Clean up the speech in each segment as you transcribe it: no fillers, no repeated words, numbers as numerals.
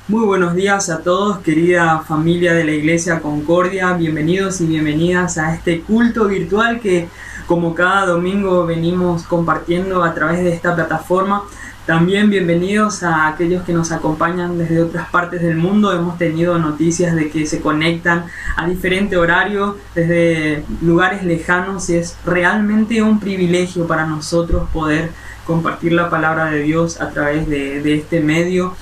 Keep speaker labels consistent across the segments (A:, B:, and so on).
A: Muy buenos días a todos, querida familia de la Iglesia Concordia. Bienvenidos y bienvenidas a este culto virtual que, como cada domingo, venimos compartiendo a través de esta plataforma. También bienvenidos a aquellos que nos acompañan desde otras partes del mundo. Hemos tenido noticias de que se conectan a diferente horario desde lugares lejanos y es realmente un privilegio para nosotros poder compartir la palabra de Dios a través de este medio.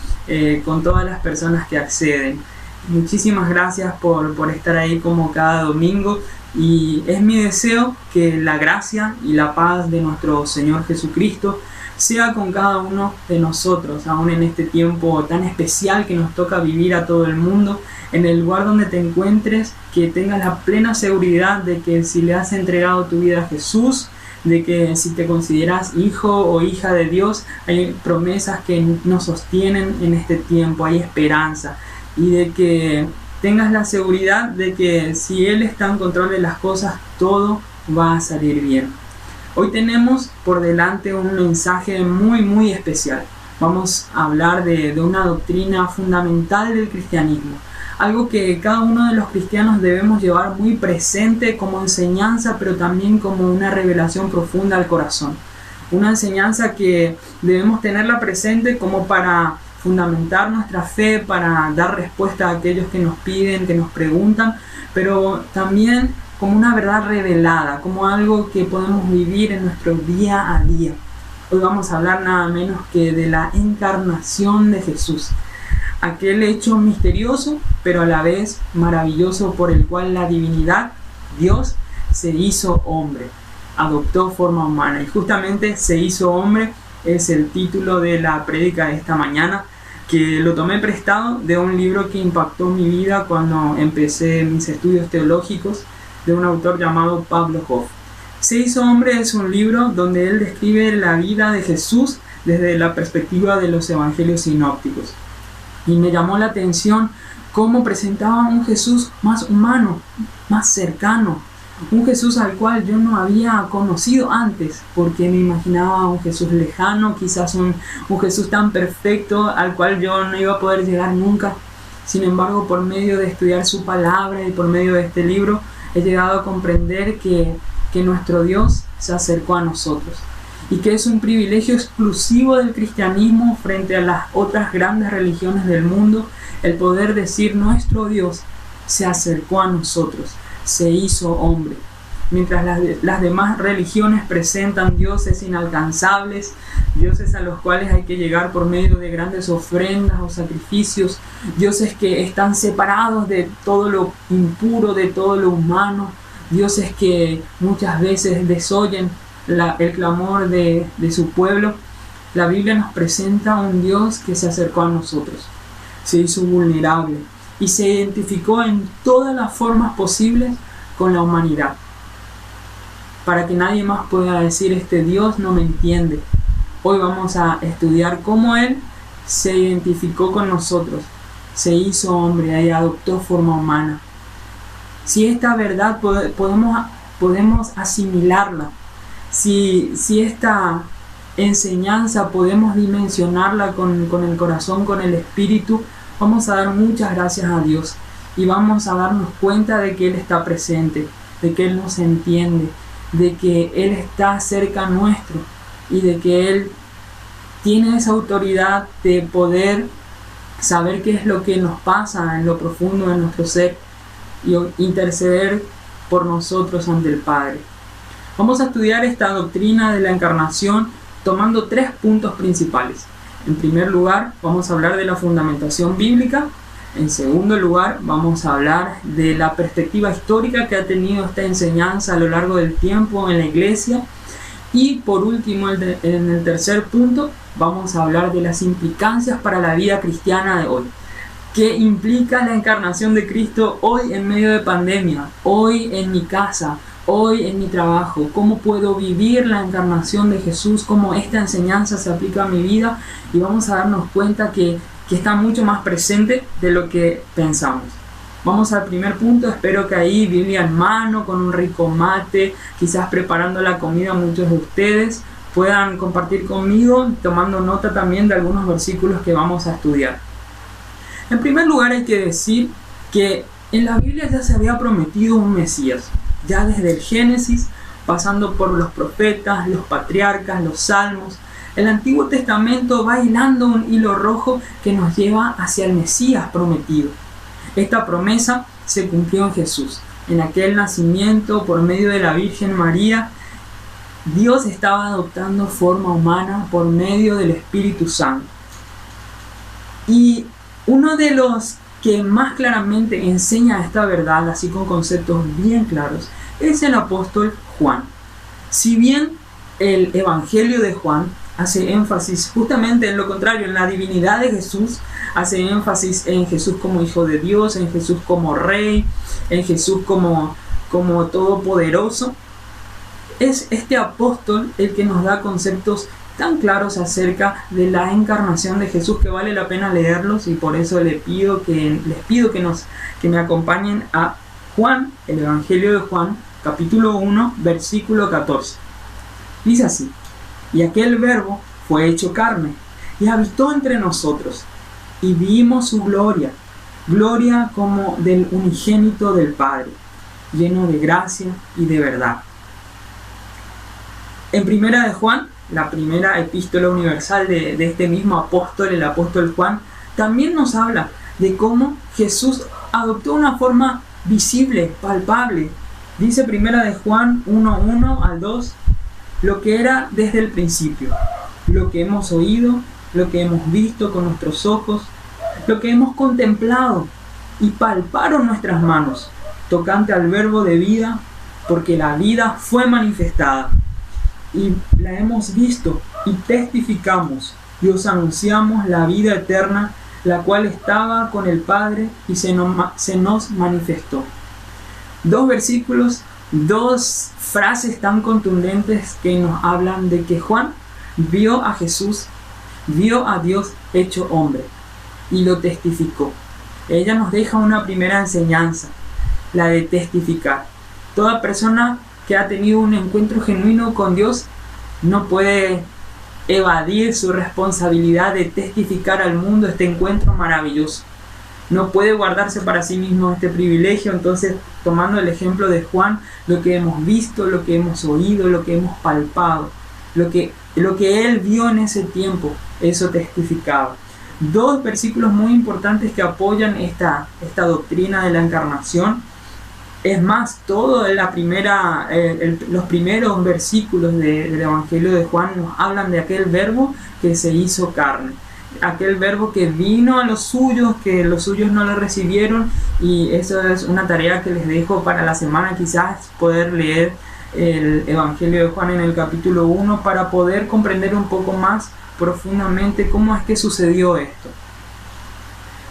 A: Con todas las personas que acceden. Muchísimas gracias por estar ahí como cada domingo, y es mi deseo que la gracia y la paz de nuestro Señor Jesucristo sea con cada uno de nosotros, aún en este tiempo tan especial que nos toca vivir a todo el mundo. En el lugar donde te encuentres, que tengas la plena seguridad de que si le has entregado tu vida a Jesús, de que si te consideras hijo o hija de Dios, hay promesas que nos sostienen en este tiempo, hay esperanza, y de que tengas la seguridad de que si Él está en control de las cosas, todo va a salir bien. Hoy tenemos por delante un mensaje muy especial. Vamos a hablar de una doctrina fundamental del cristianismo, algo que cada uno de los cristianos debemos llevar muy presente como enseñanza, pero también como una revelación profunda al corazón. Una enseñanza que debemos tenerla presente como para fundamentar nuestra fe, para dar respuesta a aquellos que nos piden, que nos preguntan, pero también como una verdad revelada, como algo que podemos vivir en nuestro día a día. Hoy vamos a hablar nada menos que de la encarnación de Jesús. Aquel hecho misterioso, pero a la vez maravilloso, por el cual la divinidad, Dios, se hizo hombre, adoptó forma humana. Y justamente se hizo hombre es el título de la prédica de esta mañana, que lo tomé prestado de un libro que impactó mi vida cuando empecé mis estudios teológicos, de un autor llamado Pablo Hoff. Se hizo hombre es un libro donde él describe la vida de Jesús desde la perspectiva de los evangelios sinópticos. Y me llamó la atención cómo presentaba un Jesús más humano, más cercano, un Jesús al cual yo no había conocido antes, porque me imaginaba un Jesús lejano, quizás un Jesús tan perfecto al cual yo no iba a poder llegar nunca. Sin embargo, por medio de estudiar su palabra y por medio de este libro, he llegado a comprender que nuestro Dios se acercó a nosotros, y que es un privilegio exclusivo del cristianismo frente a las otras grandes religiones del mundo, el poder decir: nuestro Dios se acercó a nosotros, se hizo hombre. Mientras las demás religiones presentan dioses inalcanzables, dioses a los cuales hay que llegar por medio de grandes ofrendas o sacrificios, dioses que están separados de todo lo impuro, de todo lo humano, dioses que muchas veces desoyen el clamor de su pueblo. La Biblia nos presenta un Dios que se acercó a nosotros, se hizo vulnerable y se identificó en todas las formas posibles con la humanidad, para que nadie más pueda decir: este Dios no me entiende. Hoy vamos a estudiar cómo Él se identificó con nosotros, se hizo hombre y adoptó forma humana. Si esta verdad podemos asimilarla, si esta enseñanza podemos dimensionarla con el corazón, con el espíritu, vamos a dar muchas gracias a Dios y vamos a darnos cuenta de que Él está presente, de que Él nos entiende, de que Él está cerca nuestro y de que Él tiene esa autoridad de poder saber qué es lo que nos pasa en lo profundo de nuestro ser y interceder por nosotros ante el Padre. Vamos a estudiar esta doctrina de la encarnación tomando 3 puntos principales. En primer lugar, vamos a hablar de la fundamentación bíblica. En segundo lugar, vamos a hablar de la perspectiva histórica que ha tenido esta enseñanza a lo largo del tiempo en la iglesia. Y por último, en el tercer punto, vamos a hablar de las implicancias para la vida cristiana de hoy. ¿Qué implica la encarnación de Cristo hoy en medio de pandemia? Hoy en mi casa, hoy en mi trabajo. ¿Cómo puedo vivir la encarnación de Jesús? ¿Cómo esta enseñanza se aplica a mi vida? Y vamos a darnos cuenta que está mucho más presente de lo que pensamos. Vamos al primer punto. Espero que ahí, Biblia en mano, con un rico mate, quizás preparando la comida, muchos de ustedes puedan compartir conmigo, tomando nota también de algunos versículos que vamos a estudiar. En primer lugar hay que decir que en la Biblia ya se había prometido un Mesías, ya desde el Génesis, pasando por los profetas, los patriarcas, los salmos. El Antiguo Testamento va hilando un hilo rojo que nos lleva hacia el Mesías prometido. Esta promesa se cumplió en Jesús. En aquel nacimiento por medio de la Virgen María, Dios estaba adoptando forma humana por medio del Espíritu Santo. Y uno de los que más claramente enseña esta verdad, así con conceptos bien claros, es el apóstol Juan. Si bien el Evangelio de Juan hace énfasis justamente en lo contrario, en la divinidad de Jesús, hace énfasis en Jesús como Hijo de Dios, en Jesús como Rey, en Jesús como Todopoderoso. Es este apóstol el que nos da conceptos tan claros acerca de la encarnación de Jesús que vale la pena leerlos, y por eso les pido que me acompañen a Juan, el Evangelio de Juan, capítulo 1, versículo 14. Dice así: y aquel verbo fue hecho carne y habitó entre nosotros, y vimos su gloria, gloria como del unigénito del Padre, lleno de gracia y de verdad. En primera de Juan, la primera epístola universal de este mismo apóstol, el apóstol Juan, también nos habla de cómo Jesús adoptó una forma visible, palpable. Dice primera de Juan 1:1 al 2, lo que era desde el principio, lo que hemos oído, lo que hemos visto con nuestros ojos, lo que hemos contemplado y palparon nuestras manos, tocante al verbo de vida, porque la vida fue manifestada. Y la hemos visto y testificamos y os anunciamos la vida eterna, la cual estaba con el Padre y se nos manifestó. Dos versículos, dos frases tan contundentes que nos hablan de que Juan vio a Jesús, vio a Dios hecho hombre y lo testificó. Ella nos deja una primera enseñanza, la de testificar. Toda persona que ha tenido un encuentro genuino con Dios no puede evadir su responsabilidad de testificar al mundo este encuentro maravilloso. No puede guardarse para sí mismo este privilegio. Entonces, tomando el ejemplo de Juan, lo que hemos visto, lo que hemos oído, lo que hemos palpado, lo que él vio en ese tiempo, eso testificaba. Dos versículos muy importantes que apoyan esta doctrina de la encarnación. Es más, los primeros versículos del Evangelio de Juan nos hablan de aquel verbo que se hizo carne. Aquel verbo que vino a los suyos, que los suyos no lo recibieron, y eso es una tarea que les dejo para la semana, quizás poder leer el Evangelio de Juan en el capítulo 1 para poder comprender un poco más profundamente cómo es que sucedió esto.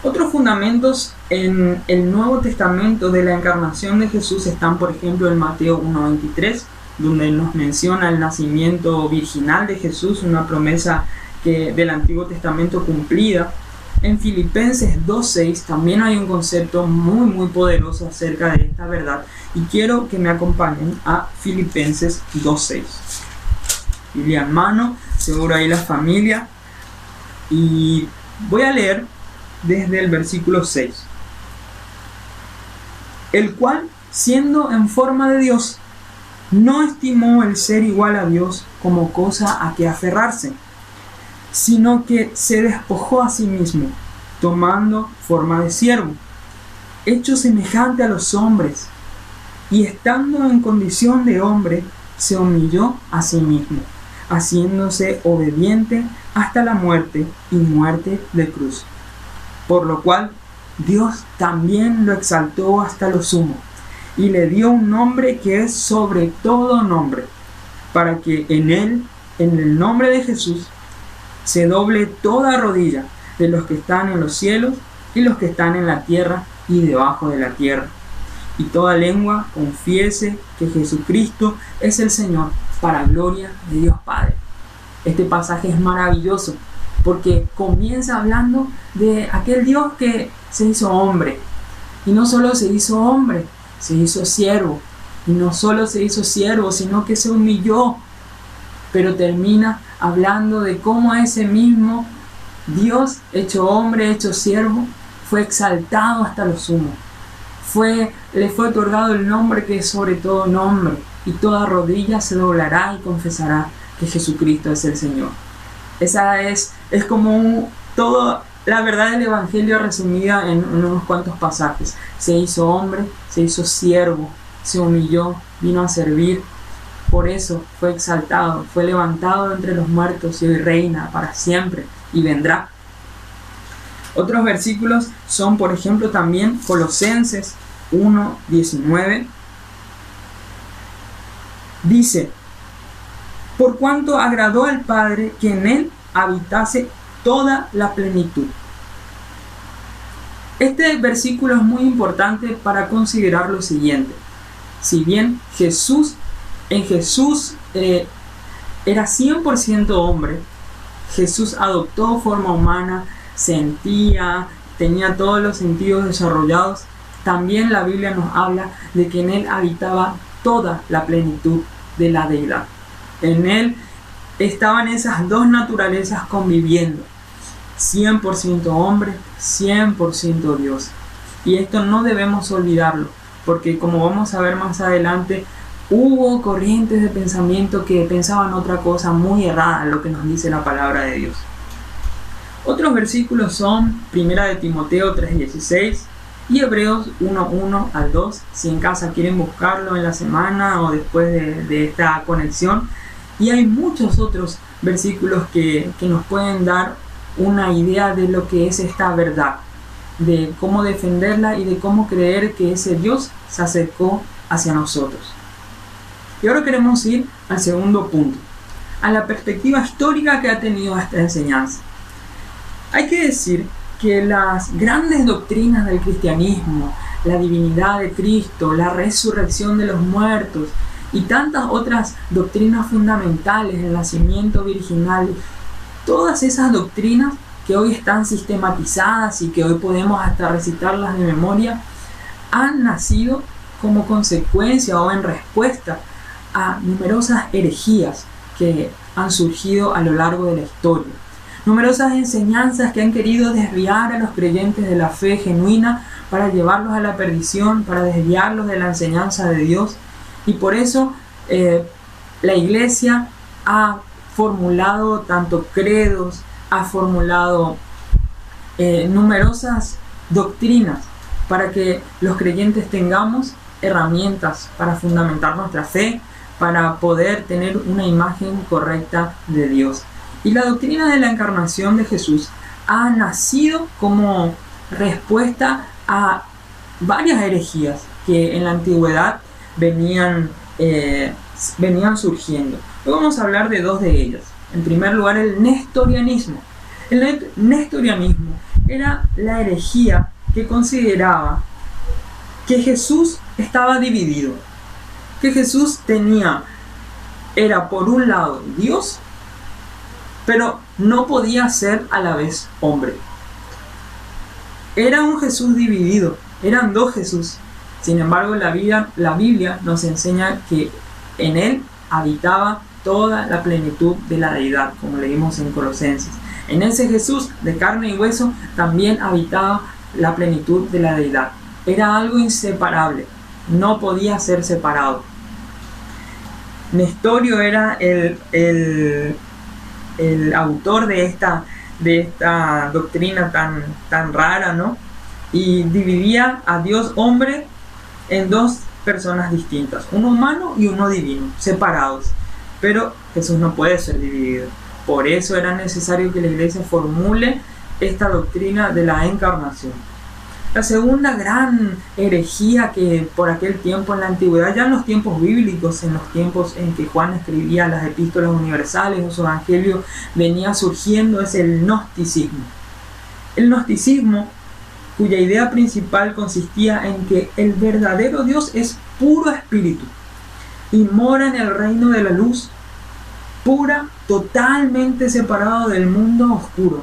A: Otros fundamentos en el Nuevo Testamento de la encarnación de Jesús están, por ejemplo, en Mateo 1:23, donde nos menciona el nacimiento virginal de Jesús, una promesa del Antiguo Testamento cumplida. En Filipenses 2:6 también hay un concepto muy muy poderoso acerca de esta verdad, y quiero que me acompañen a Filipenses 2:6. Biblia en mano, seguro ahí la familia, y voy a leer desde el versículo 6. El cual, siendo en forma de Dios, no estimó el ser igual a Dios como cosa a que aferrarse, sino que se despojó a sí mismo, tomando forma de siervo, hecho semejante a los hombres, y estando en condición de hombre, se humilló a sí mismo, haciéndose obediente hasta la muerte, y muerte de cruz. Por lo cual Dios también lo exaltó hasta lo sumo, y le dio un nombre que es sobre todo nombre, para que en él, en el nombre de Jesús, se doble toda rodilla de los que están en los cielos y los que están en la tierra y debajo de la tierra, y toda lengua confiese que Jesucristo es el Señor, para gloria de Dios Padre. Este pasaje es maravilloso porque comienza hablando de aquel Dios que se hizo hombre, y no solo se hizo hombre, se hizo siervo, y no solo se hizo siervo, sino que se humilló. Pero termina hablando de cómo ese mismo Dios, hecho hombre, hecho siervo, fue exaltado hasta lo sumo. Le fue otorgado el nombre que es sobre todo nombre, y toda rodilla se doblará y confesará que Jesucristo es el Señor. Esa es como toda la verdad del Evangelio resumida en unos cuantos pasajes. Se hizo hombre, se hizo siervo, se humilló, vino a servir. Por eso fue exaltado, fue levantado entre los muertos y hoy reina para siempre y vendrá. Otros versículos son, por ejemplo, también Colosenses 1:19. Dice: por cuanto agradó al Padre que en él habitase toda la plenitud. Este versículo es muy importante para considerar lo siguiente. Si bien en Jesús era 100% hombre, Jesús adoptó forma humana, sentía, tenía todos los sentidos desarrollados. También la Biblia nos habla de que en él habitaba toda la plenitud de la deidad. En él estaban esas dos naturalezas conviviendo, 100% hombre, 100% Dios. Y esto no debemos olvidarlo, porque como vamos a ver más adelante, hubo corrientes de pensamiento que pensaban otra cosa muy errada en lo que nos dice la palabra de Dios. Otros versículos son 1 de Timoteo 3:16 y Hebreos 1:1 al 2, si en casa quieren buscarlo en la semana o después de esta conexión. Y hay muchos otros versículos que nos pueden dar una idea de lo que es esta verdad, de cómo defenderla y de cómo creer que ese Dios se acercó hacia nosotros. Y ahora queremos ir al segundo punto, a la perspectiva histórica que ha tenido esta enseñanza. Hay que decir que las grandes doctrinas del cristianismo, la divinidad de Cristo, la resurrección de los muertos y tantas otras doctrinas fundamentales, el nacimiento virginal, todas esas doctrinas que hoy están sistematizadas y que hoy podemos hasta recitarlas de memoria, han nacido como consecuencia o en respuesta a numerosas herejías que han surgido a lo largo de la historia. Numerosas enseñanzas que han querido desviar a los creyentes de la fe genuina para llevarlos a la perdición, para desviarlos de la enseñanza de Dios. Y por eso la Iglesia ha formulado tanto credos, ha formulado numerosas doctrinas para que los creyentes tengamos herramientas para fundamentar nuestra fe, para poder tener una imagen correcta de Dios. Y la doctrina de la encarnación de Jesús ha nacido como respuesta a varias herejías que en la antigüedad venían surgiendo. Hoy vamos a hablar de dos de ellas. En primer lugar, el nestorianismo. El nestorianismo era la herejía que consideraba que Jesús estaba dividido, que Jesús era por un lado Dios, pero no podía ser a la vez hombre. Era un Jesús dividido, eran dos Jesús. Sin embargo, la Biblia nos enseña que en él habitaba toda la plenitud de la deidad, como leímos en Colosenses. En ese Jesús de carne y hueso también habitaba la plenitud de la deidad. Era algo inseparable, no podía ser separado. Nestorio era el autor de esta doctrina tan rara, ¿no? Y dividía a Dios hombre en dos personas distintas, uno humano y uno divino, separados. Pero Jesús no puede ser dividido. Por eso era necesario que la Iglesia formule esta doctrina de la encarnación. La segunda gran herejía que por aquel tiempo en la antigüedad, ya en los tiempos bíblicos, en los tiempos en que Juan escribía las epístolas universales o su evangelio, venía surgiendo, es el gnosticismo. El gnosticismo, cuya idea principal consistía en que el verdadero Dios es puro espíritu y mora en el reino de la luz pura, totalmente separado del mundo oscuro.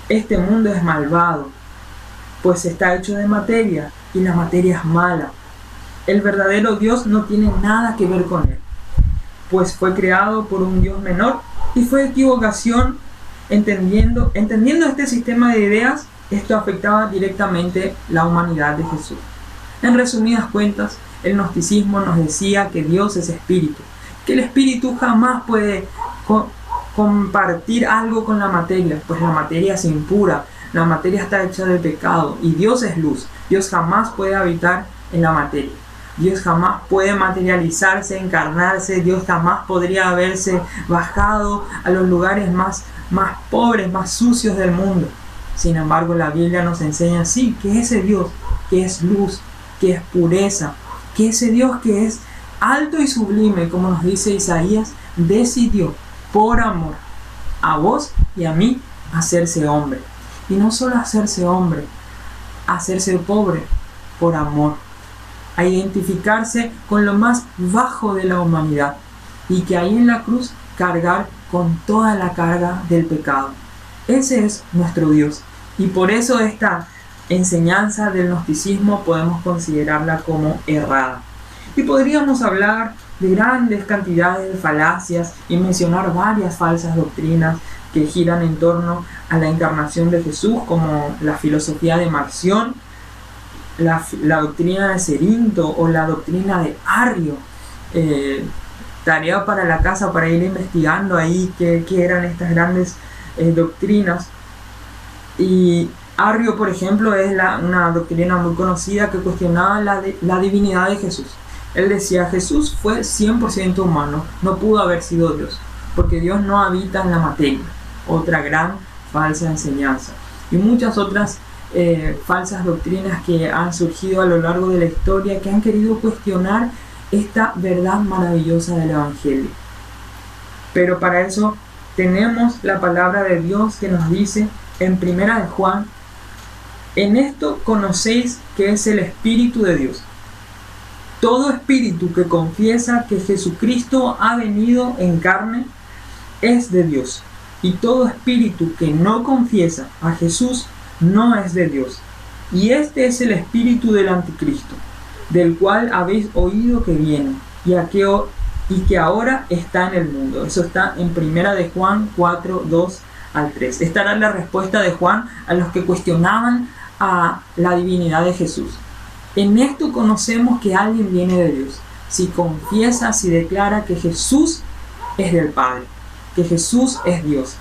A: Este mundo es malvado, pues está hecho de materia y la materia es mala. El verdadero Dios no tiene nada que ver con él, pues fue creado por un Dios menor y fue equivocación. Entendiendo este sistema de ideas, esto afectaba directamente la humanidad de Jesús. En resumidas cuentas, el gnosticismo nos decía que Dios es espíritu, que el espíritu jamás puede compartir algo con la materia, pues la materia es impura, la materia está hecha de pecado y Dios es luz. Dios jamás puede habitar en la materia. Dios jamás puede materializarse, encarnarse. Dios jamás podría haberse bajado a los lugares más pobres, más sucios del mundo. Sin embargo, la Biblia nos enseña así, que ese Dios que es luz, que es pureza, que ese Dios que es alto y sublime, como nos dice Isaías, decidió por amor a vos y a mí hacerse hombre. Y no solo hacerse hombre, hacerse pobre por amor, a identificarse con lo más bajo de la humanidad y que ahí en la cruz cargar con toda la carga del pecado. Ese es nuestro Dios, y por eso esta enseñanza del gnosticismo podemos considerarla como errada. Y podríamos hablar de grandes cantidades de falacias y mencionar varias falsas doctrinas que giran en torno a la encarnación de Jesús, como la filosofía de Marción, la doctrina de Cerinto o la doctrina de Arrio. Tarea para la casa, para ir investigando ahí qué eran estas grandes doctrinas. Y Arrio, por ejemplo, es una doctrina muy conocida que cuestionaba la divinidad de Jesús. Él decía, Jesús fue 100% humano, no pudo haber sido Dios, porque Dios no habita en la materia. Otra gran falsa enseñanza. Y muchas otras falsas doctrinas que han surgido a lo largo de la historia, que han querido cuestionar esta verdad maravillosa del Evangelio. Pero para eso tenemos la palabra de Dios que nos dice en Primera de Juan: en esto conocéis que es el Espíritu de Dios. Todo espíritu que confiesa que Jesucristo ha venido en carne es de Dios. Y todo espíritu que no confiesa a Jesús no es de Dios. Y este es el espíritu del anticristo, del cual habéis oído que viene y que ahora está en el mundo. Eso está en Primera de Juan 4, 2 al 3. Esta era la respuesta de Juan a los que cuestionaban a la divinidad de Jesús. En esto conocemos que alguien viene de Dios, si confiesa, si declara que Jesús es del Padre, que Jesús es Dios.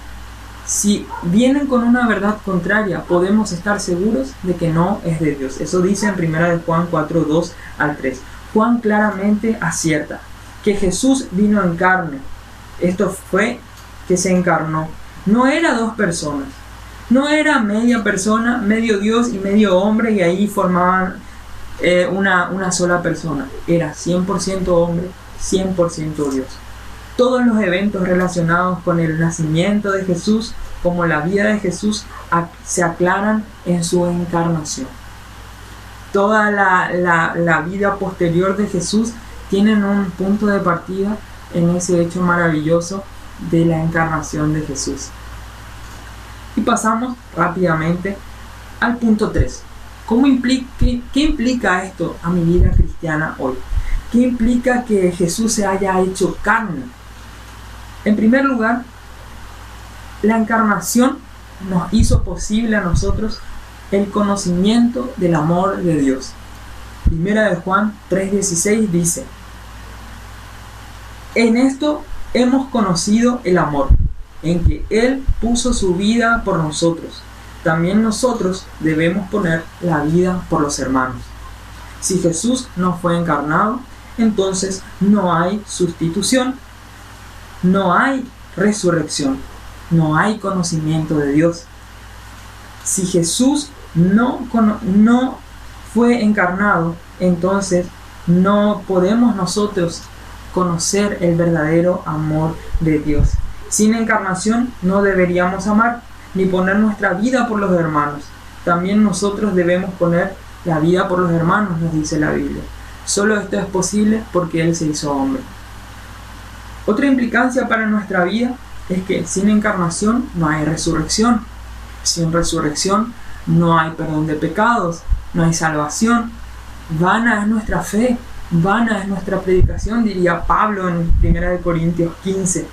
A: Si vienen con una verdad contraria, podemos estar seguros de que no es de Dios. Eso dice en 1 Juan 4, 2 al 3. Juan claramente acierta que Jesús vino en carne. Esto fue que se encarnó. No era dos personas. No era media persona, medio Dios y medio hombre, y ahí formaban una sola persona. Era 100% hombre, 100% Dios. Todos los eventos relacionados con el nacimiento de Jesús, como la vida de Jesús, se aclaran en su encarnación. Toda la vida posterior de Jesús tienen un punto de partida en ese hecho maravilloso de la encarnación de Jesús. Y pasamos rápidamente al punto 3. ¿Qué implica esto a mi vida cristiana hoy? ¿Qué implica que Jesús se haya hecho carne? En primer lugar, la encarnación nos hizo posible a nosotros el conocimiento del amor de Dios. Primera de Juan 3:16 dice: en esto hemos conocido el amor, en que Él puso su vida por nosotros. También nosotros debemos poner la vida por los hermanos. Si Jesús no fue encarnado, entonces no hay sustitución, no hay resurrección, no hay conocimiento de Dios. Si Jesús no fue encarnado, entonces no podemos nosotros conocer el verdadero amor de Dios. Sin encarnación no deberíamos amar ni poner nuestra vida por los hermanos. También nosotros debemos poner la vida por los hermanos, nos dice la Biblia. Solo esto es posible porque Él se hizo hombre. Otra implicancia para nuestra vida es que sin encarnación no hay resurrección. Sin resurrección no hay perdón de pecados, no hay salvación. Vana es nuestra fe, vana es nuestra predicación, diría Pablo en 1 Corintios 15.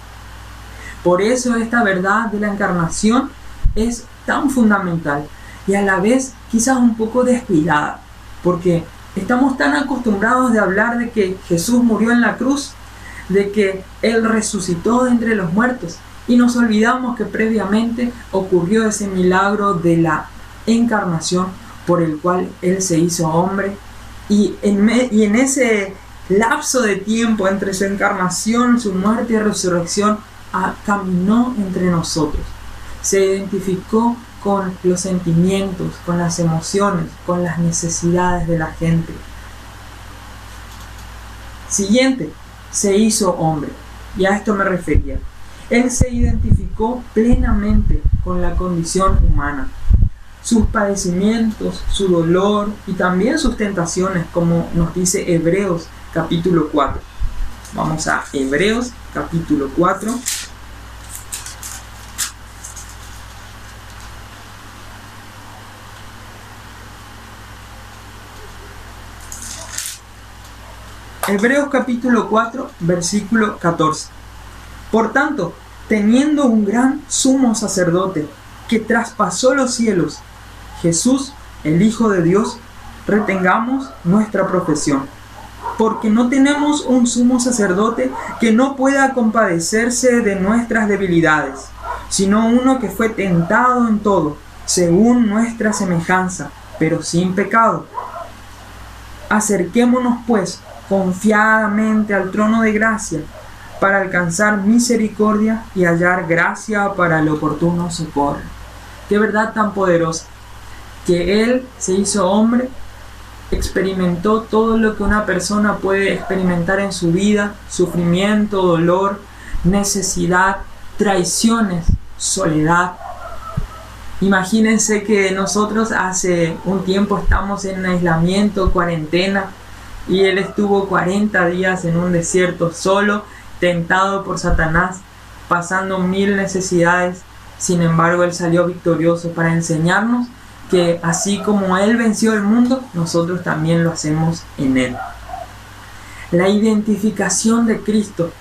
A: Por eso esta verdad de la encarnación es tan fundamental. y a la vez quizás un poco descuidada, porque estamos tan acostumbrados de hablar de que Jesús murió en la cruz, de que Él resucitó de entre los muertos, y nos olvidamos que previamente ocurrió ese milagro de la encarnación por el cual Él se hizo hombre, y en ese lapso de tiempo entre su encarnación, su muerte y resurrección, caminó entre nosotros. Se identificó con los sentimientos, con las emociones, con las necesidades de la gente. Siguiente, se hizo hombre, y a esto me refería. Él se identificó plenamente con la condición humana, sus padecimientos, su dolor y también sus tentaciones, como nos dice Hebreos capítulo 4. Vamos a Hebreos capítulo 4. Hebreos capítulo 4, versículo 14. Por tanto, teniendo un gran sumo sacerdote que traspasó los cielos, Jesús, el Hijo de Dios, retengamos nuestra profesión. Porque no tenemos un sumo sacerdote que no pueda compadecerse de nuestras debilidades, sino uno que fue tentado en todo, según nuestra semejanza, pero sin pecado. Acerquémonos, pues, confiadamente al trono de gracia, para alcanzar misericordia y hallar gracia para el oportuno socorro. Qué verdad tan poderosa, que Él se hizo hombre, experimentó todo lo que una persona puede experimentar en su vida: sufrimiento, dolor, necesidad, traiciones, soledad. Imagínense que nosotros hace un tiempo estamos en aislamiento, cuarentena, y Él estuvo 40 días en un desierto solo, tentado por Satanás, pasando 1000 necesidades. Sin embargo, Él salió victorioso para enseñarnos que así como Él venció el mundo, nosotros también lo hacemos en Él. La identificación de Cristo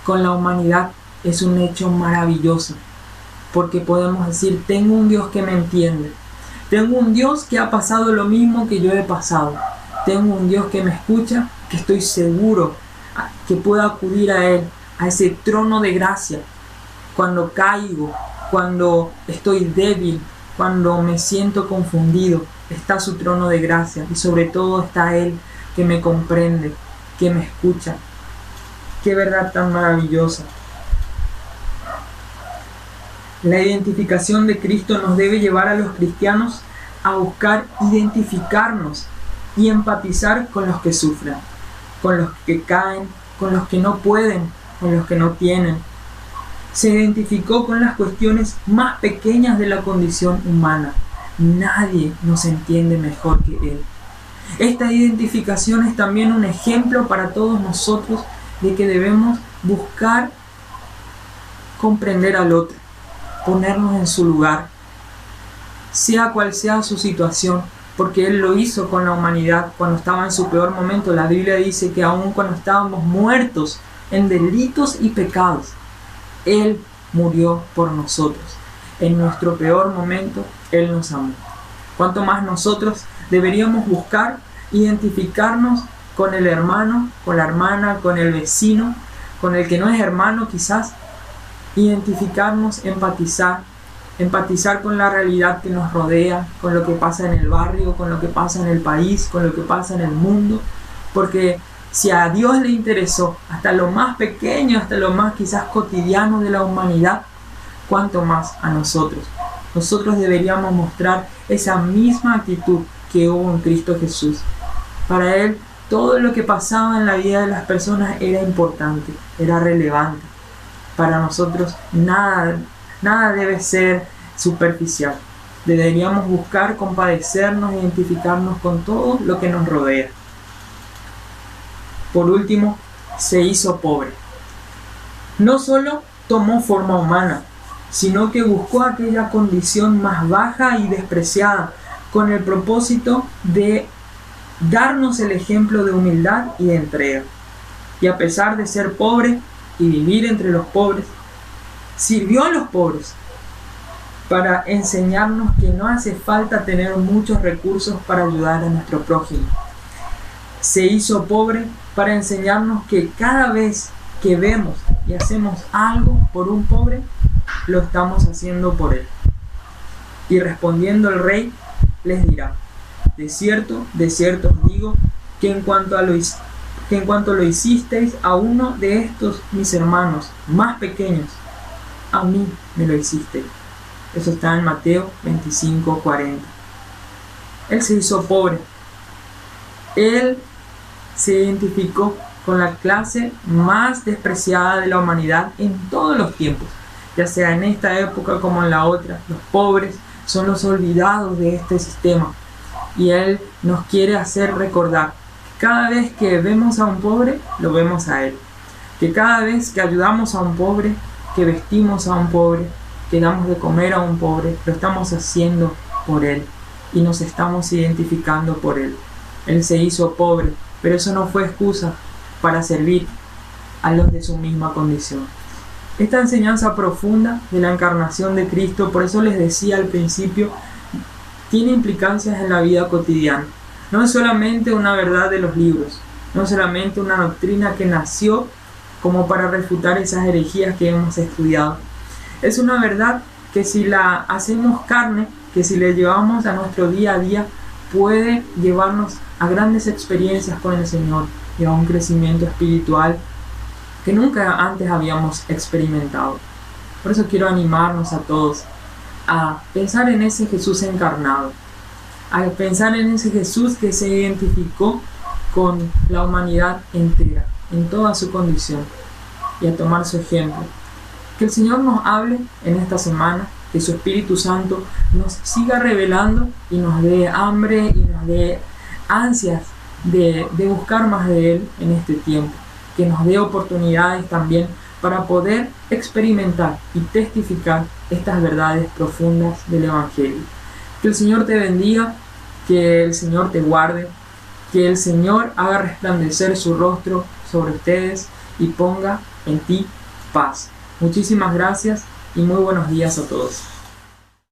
A: con la humanidad es un hecho maravilloso, porque podemos decir: tengo un Dios que me entiende, tengo un Dios que ha pasado lo mismo que yo he pasado, tengo un Dios que me escucha, que estoy seguro que puedo acudir a Él, a ese trono de gracia, cuando caigo, cuando estoy débil, cuando me siento confundido. Está su trono de gracia, y sobre todo está Él que me comprende, que me escucha. Qué verdad tan maravillosa. La identificación de Cristo nos debe llevar a los cristianos a buscar identificarnos y empatizar con los que sufren, con los que caen, con los que no pueden, con los que no tienen. Se identificó con las cuestiones más pequeñas de la condición humana. Nadie nos entiende mejor que Él. Esta identificación es también un ejemplo para todos nosotros de que debemos buscar comprender al otro, ponernos en su lugar, sea cual sea su situación, porque Él lo hizo con la humanidad cuando estaba en su peor momento. La Biblia dice que aun cuando estábamos muertos en delitos y pecados, Él murió por nosotros. En nuestro peor momento, Él nos amó. Cuanto más nosotros deberíamos buscar identificarnos con el hermano, con la hermana, con el vecino, con el que no es hermano quizás, identificarnos, empatizar con la realidad que nos rodea, con lo que pasa en el barrio, con lo que pasa en el país, con lo que pasa en el mundo, porque si a Dios le interesó hasta lo más pequeño, hasta lo más quizás cotidiano de la humanidad, cuánto más a nosotros. Nosotros deberíamos mostrar esa misma actitud que hubo en Cristo Jesús. Para Él, todo lo que pasaba en la vida de las personas era importante, era relevante. Para nosotros nada debe ser superficial. Deberíamos buscar compadecernos, identificarnos con todo lo que nos rodea. Por último, se hizo pobre. No solo tomó forma humana, sino que buscó aquella condición más baja y despreciada, con el propósito de darnos el ejemplo de humildad y de entrega. Y a pesar de ser pobre y vivir entre los pobres, sirvió a los pobres. para enseñarnos que no hace falta tener muchos recursos para ayudar a nuestro prójimo. Se hizo pobre para enseñarnos que cada vez que vemos y hacemos algo por un pobre, lo estamos haciendo por él. Y respondiendo el rey, les dirá: de cierto os digo, que en cuanto lo hicisteis a uno de estos mis hermanos más pequeños, a mí me lo hicisteis. Eso está en Mateo 25:40. Él se hizo pobre. Él se identificó con la clase más despreciada de la humanidad en todos los tiempos, ya sea en esta época como en la otra. Los pobres son los olvidados de este sistema, y Él nos quiere hacer recordar que cada vez que vemos a un pobre, lo vemos a Él, que cada vez que ayudamos a un pobre, que vestimos a un pobre, que damos de comer a un pobre, lo estamos haciendo por Él y nos estamos identificando por Él. Él se hizo pobre, pero eso no fue excusa para servir a los de su misma condición. Esta enseñanza profunda de la encarnación de Cristo, por eso les decía al principio, tiene implicancias en la vida cotidiana. No es solamente una verdad de los libros, no es solamente una doctrina que nació como para refutar esas herejías que hemos estudiado. Es una verdad que si la hacemos carne, que si la llevamos a nuestro día a día, puede llevarnos a grandes experiencias con el Señor y a un crecimiento espiritual que nunca antes habíamos experimentado. Por eso quiero animarnos a todos a pensar en ese Jesús encarnado, a pensar en ese Jesús que se identificó con la humanidad entera, en toda su condición, y a tomar su ejemplo. Que el Señor nos hable en esta semana, que su Espíritu Santo nos siga revelando y nos dé hambre y nos dé ansias de buscar más de Él en este tiempo, que nos dé oportunidades también para poder experimentar y testificar estas verdades profundas del Evangelio. Que el Señor te bendiga, que el Señor te guarde, que el Señor haga resplandecer su rostro sobre ustedes y ponga en ti paz. Muchísimas gracias y muy buenos días a todos.